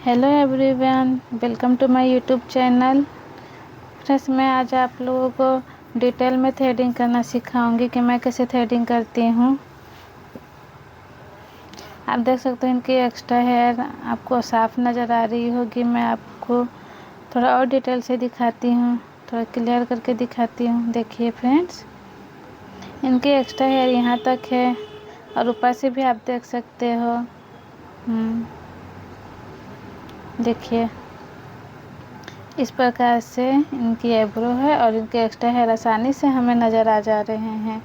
Hello everyone, welcome to my YouTube channel. Friends, मैं आज आप लोगों को डिटेल में थ्रेडिंग करना सिखाऊंगी कि मैं कैसे थ्रेडिंग करती हूँ। आप देख सकते हैं इनकी एक्स्ट्रा हेयर आपको साफ नज़र आ रही होगी। मैं आपको थोड़ा और डिटेल से दिखाती हूँ, थोड़ा क्लियर करके दिखाती हूँ। देखिए फ्रेंड्स, इनकी एक्स्ट्रा हेयर यहाँ तक है और ऊपर से भी आप देख सकते हो। देखिए, इस प्रकार से इनकी आईब्रो है और इनके एक्स्ट्रा हेयर आसानी से हमें नज़र आ जा रहे हैं।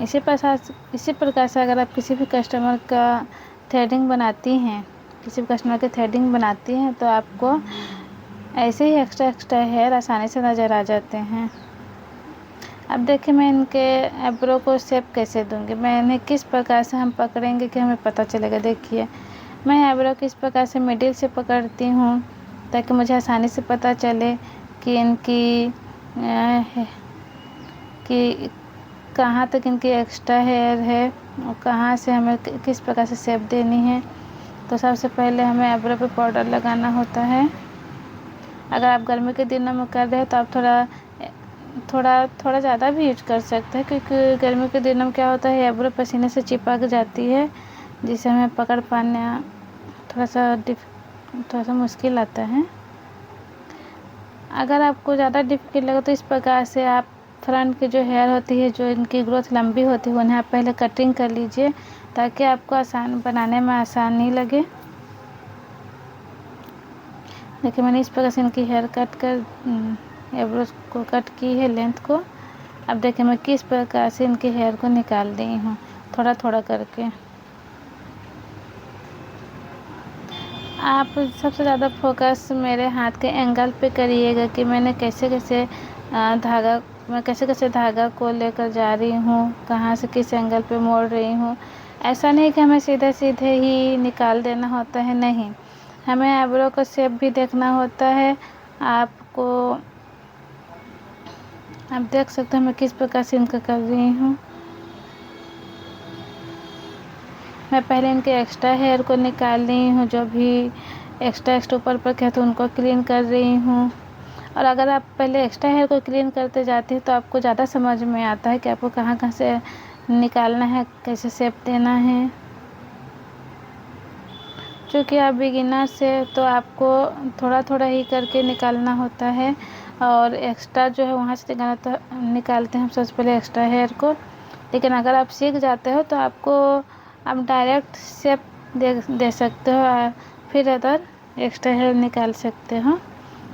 इसी प्रकार से अगर आप किसी भी कस्टमर का थ्रेडिंग बनाती हैं, किसी भी कस्टमर के थ्रेडिंग बनाती हैं तो आपको ऐसे ही एक्स्ट्रा हेयर आसानी से नज़र आ जाते हैं। अब देखिए, मैं इनके आईब्रो को शेप कैसे दूंगी, मैं इन्हें किस प्रकार से हम पकड़ेंगे कि हमें पता चलेगा। देखिए, मैं आईब्रो किस प्रकार से मिडिल से पकड़ती हूँ ताकि मुझे आसानी से पता चले कि इनकी कि कहाँ तक इनकी एक्स्ट्रा हेयर है और कहाँ से हमें किस प्रकार से शेप देनी है। तो सबसे पहले हमें आईब्रो पे पाउडर लगाना होता है। अगर आप गर्मी के दिनों में कर रहे हो तो आप थोड़ा ज़्यादा भी यूज कर सकते हैं, क्योंकि गर्मी के दिनों में क्या होता है, आईब्रो पसीने से चिपक जाती है, जिससे हमें पकड़ पाना थोड़ा सा मुश्किल आता है। अगर आपको ज़्यादा डिफिकल्ट लगे तो इस प्रकार से आप फ्रंट की जो हेयर होती है, जो इनकी ग्रोथ लंबी होती है, उन्हें आप पहले कटिंग कर लीजिए ताकि आपको बनाने में आसानी लगे। देखिए, मैंने इस प्रकार से इनकी हेयर कट कर आईब्रो को कट की है, लेंथ को। अब देखिए मैं किस प्रकार से इनके हेयर को निकाल रही हूँ, थोड़ा थोड़ा करके। आप सबसे ज़्यादा फोकस मेरे हाथ के एंगल पे करिएगा कि मैं कैसे कैसे धागा को लेकर जा रही हूँ, कहाँ से किस एंगल पे मोड़ रही हूँ। ऐसा नहीं कि हमें सीधे सीधे ही निकाल देना होता है, नहीं, हमें आईब्रो का शेप भी देखना होता है। आप देख सकते हैं मैं किस प्रकार से इनका कर रही हूँ। मैं पहले इनके एक्स्ट्रा हेयर को निकाल रही हूँ, जो भी एक्स्ट्रा ऊपर है तो उनको क्लीन कर रही हूँ। और अगर आप पहले एक्स्ट्रा हेयर को क्लीन करते जाते हैं तो आपको ज़्यादा समझ में आता है कि आपको कहाँ कहाँ से निकालना है, कैसे शेप देना है। क्योंकि आप बिगिनर से तो आपको थोड़ा थोड़ा ही करके निकालना होता है, और एक्स्ट्रा जो है वहाँ से निकालते हैं हम सबसे पहले एक्स्ट्रा हेयर को। लेकिन अगर आप सीख जाते हो तो आप डायरेक्ट शेप दे सकते हो, फिर अदर एक्स्ट्रा हेयर निकाल सकते हो।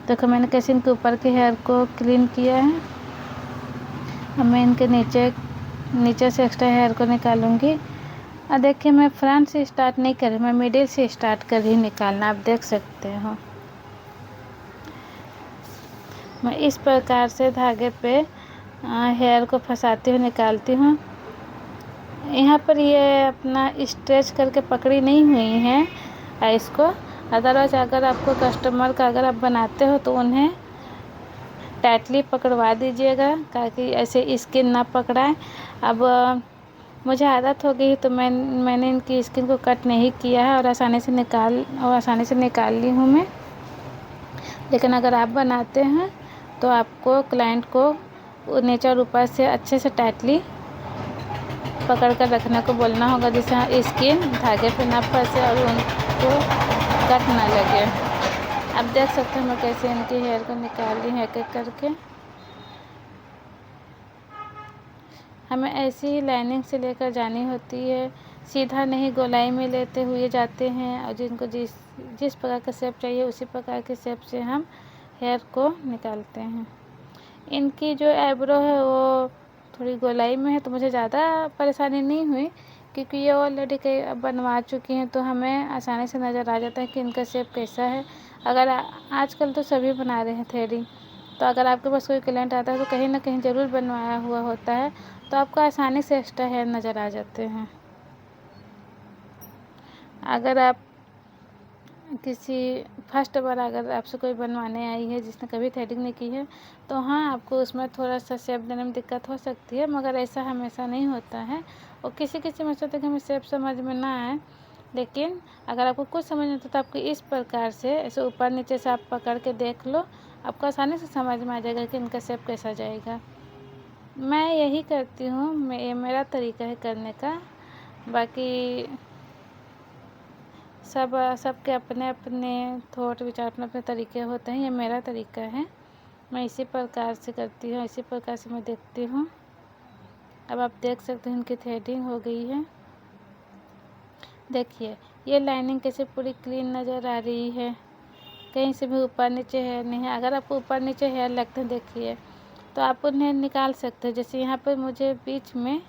देखो मैंने कैसे इनके ऊपर के हेयर को क्लीन किया है। अब मैं इनके नीचे से एक्स्ट्रा हेयर को निकालूंगी। और देखिए, मैं फ्रंट से स्टार्ट नहीं कर रही, मैं मिडिल से स्टार्ट कर रही निकालना। आप देख सकते हो मैं इस प्रकार से धागे पे हेयर को फंसाती हूँ, निकालती हूँ। यहाँ पर ये अपना स्ट्रेच करके पकड़ी नहीं हुई है इसको। अदरवाइज अगर आपको कस्टमर का अगर आप बनाते हो तो उन्हें टाइटली पकड़वा दीजिएगा ताकि ऐसे स्किन ना पकड़ाए। अब मुझे आदत हो गई तो मैंने इनकी स्किन को कट नहीं किया है और आसानी से निकाल ली हूँ मैं। लेकिन अगर आप बनाते हैं तो आपको क्लाइंट को नीचे और ऊपर से अच्छे से टाइटली पकड़ कर रखने को बोलना होगा, जिससे स्किन धागे पे ना फंसे और उनको कट ना लगे। आप देख सकते हैं मैं कैसे इनकी हेयर को निकाल रही हूँ एक एक करके। हमें ऐसी ही लाइनिंग से लेकर जानी होती है, सीधा नहीं, गोलाई में लेते हुए जाते हैं, और जिनको जिस प्रकार का शेप चाहिए उसी प्रकार के शेप से हम हेयर को निकालते हैं। इनकी जो आईब्रो है वो थोड़ी गोलाई में है तो मुझे ज़्यादा परेशानी नहीं हुई, क्योंकि ये ऑलरेडी कई बनवा चुकी हैं तो हमें आसानी से नज़र आ जाता है कि इनका शेप कैसा है। अगर आजकल तो सभी बना रहे हैं थ्रेडिंग, तो अगर आपके पास कोई क्लाइंट आता है तो कहीं ना कहीं ज़रूर बनवाया हुआ होता है, तो आपको आसानी से एक्स्ट्रा हेयर नज़र आ जाते हैं। अगर आप फर्स्ट बार अगर आपसे कोई बनवाने आई है जिसने कभी थ्रेडिंग नहीं की है तो हाँ, आपको उसमें थोड़ा सा शेप देने में दिक्कत हो सकती है, मगर ऐसा हमेशा नहीं होता है। और किसी में सोचते कि हमें शेप समझ में ना आए लेकिन अगर आपको कुछ समझ नहीं आता तो आपको इस प्रकार से ऐसे ऊपर नीचे से आप पकड़ के देख लो, आपको आसानी से समझ में आ जाएगा कि इनका शेप कैसा जाएगा। मैं यही करती हूँ, ये मेरा तरीका है करने का। बाकी सबके अपने अपने थॉट विचार अपने अपने तरीके होते हैं। ये मेरा तरीका है, मैं इसी प्रकार से करती हूँ, इसी प्रकार से मैं देखती हूँ। अब आप देख सकते हैं इनकी थ्रेडिंग हो गई है। देखिए ये लाइनिंग कैसे पूरी क्लीन नज़र आ रही है, कहीं से भी ऊपर नीचे हेयर नहीं है। अगर आपको ऊपर नीचे हेयर लगते हैं देखिए तो आप उन्हें निकाल सकते हैं। जैसे यहाँ पर मुझे बीच में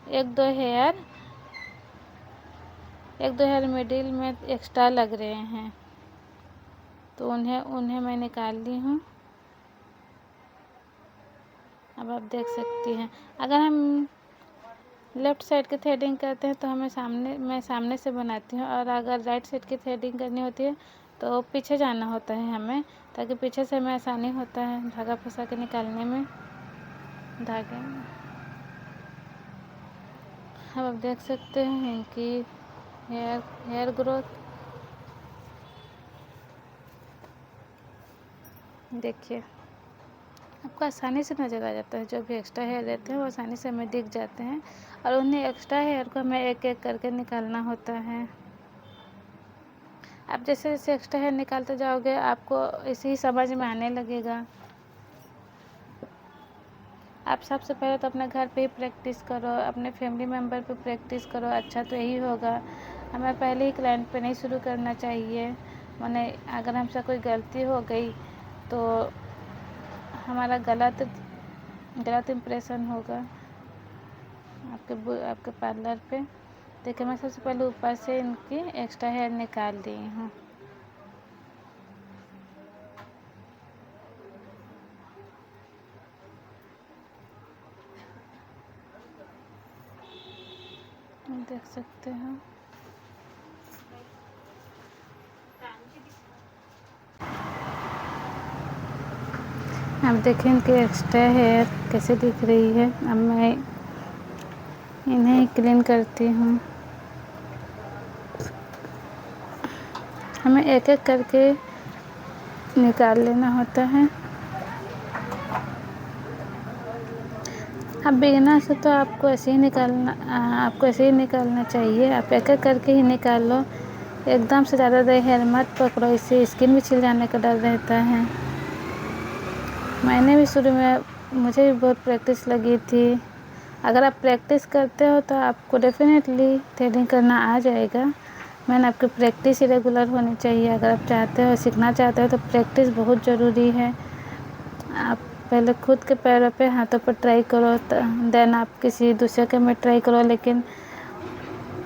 एक दो हेयर मिडिल में एक्स्ट्रा लग रहे हैं, तो उन्हें मैं निकाल ली हूँ। अब आप देख सकती हैं अगर हम लेफ़्ट साइड की थ्रेडिंग करते हैं तो मैं सामने से बनाती हूँ, और अगर राइट साइड की थ्रेडिंग करनी होती है तो पीछे जाना होता है हमें, ताकि पीछे से हमें आसानी होता है धागा फंसा के निकालने में धागे में। अब आप देख सकते हैं इनकी हेयर ग्रोथ। देखिए आपको आसानी से नज़र आ जाता है, जो भी एक्स्ट्रा हेयर रहते हैं वो आसानी से हमें दिख जाते हैं, और उन्हें एक्स्ट्रा हेयर को हमें एक एक करके निकालना होता है। आप जैसे जैसे एक्स्ट्रा हेयर निकालते जाओगे आपको ऐसे ही समझ में आने लगेगा। आप सबसे पहले तो अपने घर पे ही प्रैक्टिस करो, अपने फैमिली मेम्बर पे प्रैक्टिस करो, अच्छा तो यही होगा। हमें पहले ही क्लाइंट पे नहीं शुरू करना चाहिए, माने अगर हमसे कोई गलती हो गई तो हमारा गलत इम्प्रेशन होगा आपके पार्लर पे। देखिए मैं सबसे पहले ऊपर से इनकी एक्स्ट्रा हेयर निकाल ली हूँ। देख सकते हो आप, देखें इनकी एक्स्ट्रा हेयर कैसे दिख रही है। अब मैं इन्हें क्लीन करती हूँ। हमें एक एक करके निकाल लेना होता है। अब बिगिनर से तो आपको ऐसे ही निकालना चाहिए। आप एक एक करके ही निकाल लो, एकदम से ज़्यादा देर हेयर मत पकड़ो, इससे स्किन भी छिल जाने का डर रहता है। मैंने भी शुरू में मुझे भी बहुत प्रैक्टिस लगी थी। अगर आप प्रैक्टिस करते हो तो आपको डेफिनेटली थ्रेडिंग करना आ जाएगा। मैंने आपकी प्रैक्टिस ही रेगुलर होनी चाहिए। अगर आप चाहते हो सीखना चाहते हो तो प्रैक्टिस बहुत ज़रूरी है। आप पहले खुद के पैरों पे हाथों पर ट्राई करो, देन आप किसी दूसरे के में ट्राई करो, लेकिन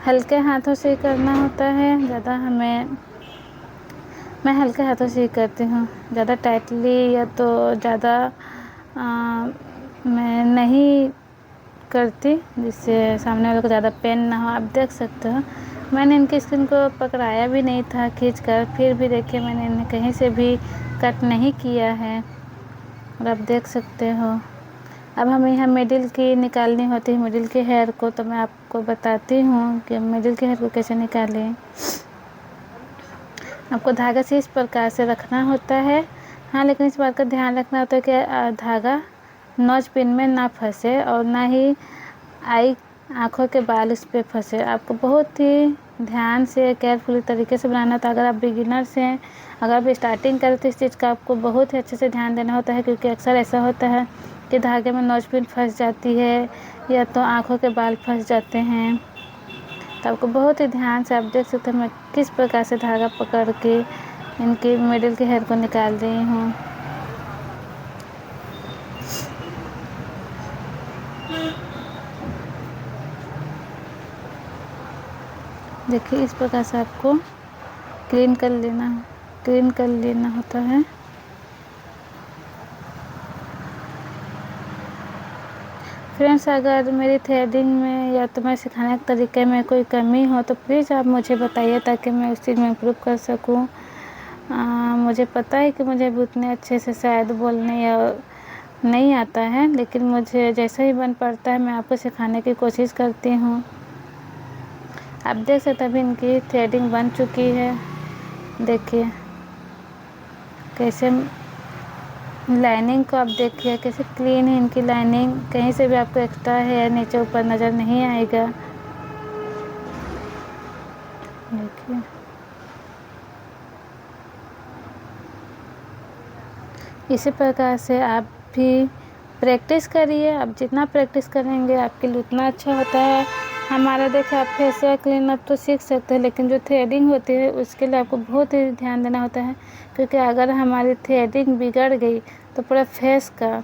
हल्के हाथों से करना होता है। मैं हल्के हाथों से ही करती हूँ, ज़्यादा टाइटली या तो ज़्यादा मैं नहीं करती, जिससे सामने वाले को ज़्यादा पेन ना हो। आप देख सकते हो मैंने इनकी स्किन को पकड़ाया भी नहीं था खींचकर, फिर भी देखिए मैंने इन्हें कहीं से भी कट नहीं किया है, और आप देख सकते हो। अब हमें यहाँ मिडिल की निकालनी होती है, मिडिल के हेयर को, तो मैं आपको बताती हूँ कि मिडिल के हेयर को कैसे निकालें। आपको धागा से इस प्रकार से रखना होता है। हाँ, लेकिन इस बात का ध्यान रखना होता है कि धागा नोज पिन में ना फंसे, और ना ही आँखों के बाल इस पे फंसे। आपको बहुत ही ध्यान से केयरफुली तरीके से बनाना था। अगर आप बिगिनर्स हैं, अगर आप स्टार्टिंग करें तो इस चीज़ का आपको बहुत ही अच्छे से ध्यान देना होता है, क्योंकि अक्सर ऐसा होता है कि धागे में नोज पिन फंस जाती है या तो आँखों के बाल फंस जाते हैं। तो आपको बहुत ही ध्यान से, आप देख सकते हैं मैं किस प्रकार से धागा पकड़ के इनकी मिडिल के हेयर को निकाल रही हूँ। देखिए इस प्रकार से आपको क्लीन कर लेना होता है। फ्रेंड्स, अगर मेरी थ्रेडिंग में या तो मैं सिखाने के तरीके में कोई कमी हो तो प्लीज़ आप मुझे बताइए, ताकि मैं उस चीज़ में इम्प्रूव कर सकूं। मुझे पता है कि मुझे भी उतने अच्छे से शायद बोलने या नहीं आता है, लेकिन मुझे जैसा ही बन पड़ता है मैं आपको सिखाने की कोशिश करती हूँ। आप देख सकते हैं अभी इनकी थ्रेडिंग बन चुकी है। देखिए कैसे लाइनिंग को आप देखिए कैसे क्लीन है इनकी लाइनिंग, कहीं से भी आपको एक्स्ट्रा हेयर नीचे ऊपर नज़र नहीं आएगा। देखिए इसी प्रकार से आप भी प्रैक्टिस करिए। आप जितना प्रैक्टिस करेंगे आपके लिए उतना अच्छा होता है। हमारा देखिए आप फेशियल क्लीनअप तो सीख सकते हैं, लेकिन जो थ्रेडिंग होती है उसके लिए आपको बहुत ही ध्यान देना होता है, क्योंकि अगर हमारी थ्रेडिंग बिगड़ गई तो पूरा फेस का